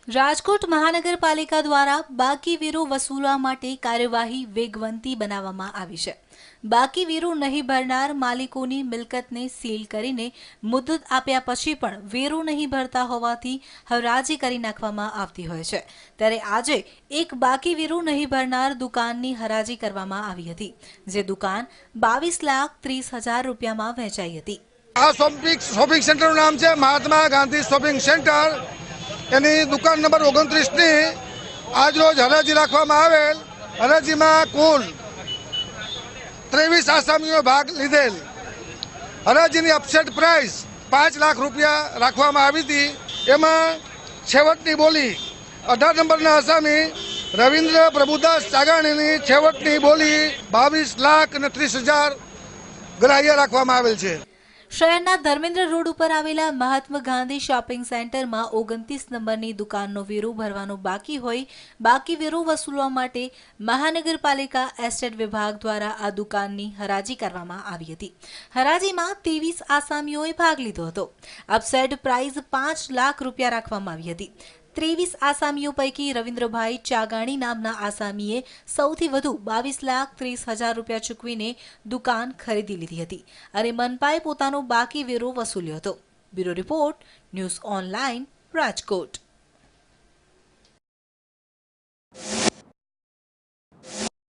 રાજકોટ મહાનગરપાલિકા દ્વારા બાકી વેરો વસૂલવા માટે કાર્યવાહી વેગવંતી બનાવવામાં આવી છે। બાકી વેરો નહીં ભરનાર માલિકોની મિલકતને સીલ કરીને મુદત આપ્યા પછી પણ વેરો નહીં ભરતા હોવાથી હરાજી કરી નાખવામાં આવતી હોય છે। ત્યારે આજે એક બાકી વેરો નહીં ભરનાર દુકાનની હરાજી કરવામાં આવી હતી, જે દુકાન 22,30,000 રૂપિયામાં વેચાઈ હતી। આ શોપિંગ સેન્ટરનું નામ છે મહાત્મા ગાંધી શોપિંગ સેન્ટર। એની દુકાન નંબર 29ની આજરોજ હરાજી રાખવામાં આવેલ। હરાજીમાં કુલ 23 આસામીઓ ભાગ લીધેલ। હરાજીની અપસેટ પ્રાઇસ 5 લાખ રૂપિયા રાખવામાં આવી હતી। એમાં છેવટની બોલી 18 નંબરના આસામી રવિન્દ્ર પ્રભુદાસ ચાગાણીની છેવટની બોલી 22,30,000 ગ્રાહ્ય રાખવામાં આવેલ છે। શહેરના ધર્મેન્દ્ર રોડ ઉપર આવેલા મહાત્મા ગાંધી શોપિંગ સેન્ટરમાં 29 નંબરની દુકાનનો વેરો ભરવાનો બાકી હોય બાકી વેરો વસૂલવા માટે મહાનગરપાલિકા એસ્ટેટ વિભાગ દ્વારા આ દુકાનની હરાજી કરવામાં આવી હતી। હરાજીમાં 23 આસામીઓએ ભાગ લીધો હતો। અપસેટ પ્રાઇસ 5 લાખ રૂપિયા રાખવામાં આવી હતી। 23 આસામીઓ પૈકી રવિન્દ્રભાઈ ચાગાણી નામના આસામીએ સૌથી વધુ 22,30,000 રૂપિયા ચૂકવીને દુકાન ખરીદી લીધી હતી અને મનપાએ પોતાનો બાકી વેરો વસૂલ્યો હતો। Bureau report, news online, Rajkot.